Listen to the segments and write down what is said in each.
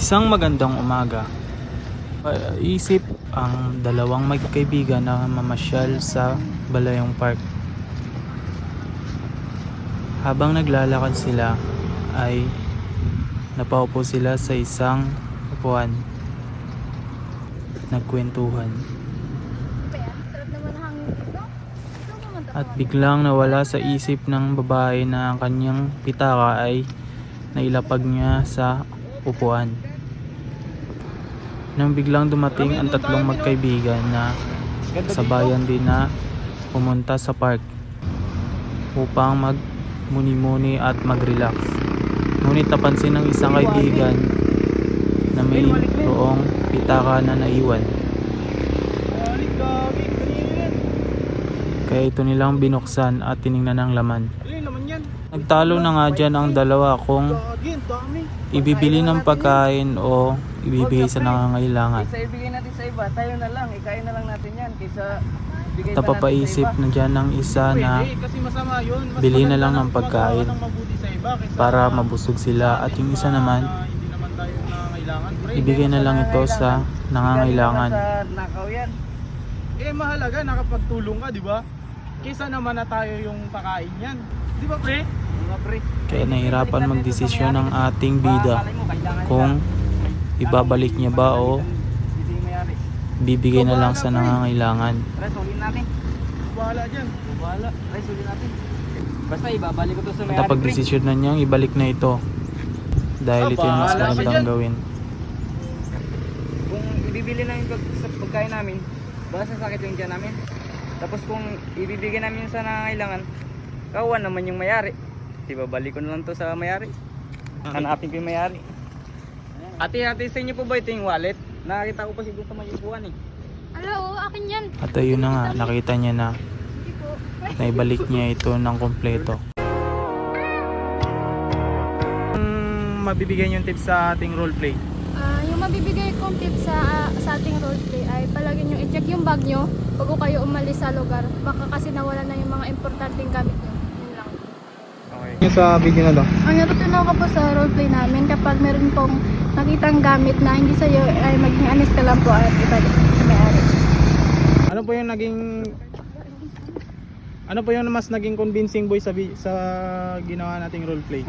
Isang magandang umaga, isip ang dalawang magkaibigan na mamasyal sa Balayong Park. Habang naglalakad sila ay napaupo sila sa isang upuan. Nagkwentuhan. At biglang nawala sa isip ng babae na ang kanyang pitaka ay nailapag niya sa upuan. Nang biglang dumating ang tatlong magkaibigan na sabayan din na pumunta sa park upang magmuni-muni at mag-relax. Ngunit napansin ng isang kaibigan na may roong pitaka na naiwan. Kaya ito nilang binuksan at tiningnan ang laman. Nagtalo na nga dyan ang dalawa kung ibibili ng pagkain o ibibigay sa nangangailangan. Kaysa ibigay natin sa iba, tayo na lang, ikain na lang natin yan. Kaysa bigay pa Napapaisip na dyan ng isa na bili na lang ng pagkain para mabusog sila, at yung isa naman ibigay na lang ito sa nangangailangan. Nakaw yan. Mahalaga nakapagtulong ka, di ba? Kaysa naman na tayo yung pakain yan. Di ba, pre? Mga pre. Kaya nahirapan magdesisyon ng ating bida kung ibabalik niya ba o bibigay na lang sa nangangailangan. Tara, sulin natin. Bahala dyan. Bahala. Tara, sulin natin. Basta ibabalik ko to sa At may-ari, pre. napagdesisyon na niyang ibalik na ito dahil ito yung mas Bahala ka magandang dyan. gawin. Kung ibibili namin sa pagkain namin, baka sasakit yung tiyan namin. Tapos kung ibibigay namin sa nangangailangan, kawan naman yung may-ari. Diba, balik ko na lang to sa may-ari. Hanapin ko yung may-ari. Ate, sa inyo po ba ito yung wallet? Nakakita ko pa siguro sa may upuan eh. Ala, oo, akin yan. At ayun na nga, nakita niya na Hindi po. naibalik niya ito ng kompleto. Mabibigyan yung tips sa ating roleplay. Yung mabibigay kong tip sa ating roleplay ay palagi nyo i-check yung bag nyo bago kayo umalis sa lugar. Baka kasi nawala na yung mga importanteng gamit nyo. Yun lang. Okay. Yung sa video na to. Ang natutunan ko po sa roleplay namin, kapag meron pong nakitang gamit na hindi sa'yo, ay maging honest ka lang po at ibalik sa may-ari. Ano po yung mas naging convincing boy sa ginawa nating roleplay?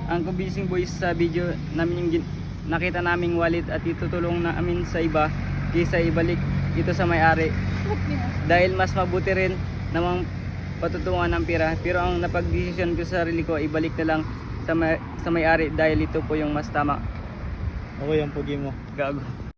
Ang convincing boys sa video namin yung nakita naming wallet at itutulong namin sa iba kaysa ibalik ito sa may-ari. Dahil mas mabuti rin namang patutungan ng pira, pero ang napag-desisyon ko sa sarili ko, ibalik na lang sa may-ari dahil ito po yung mas tama. Okay, ang pugi mo. Gago.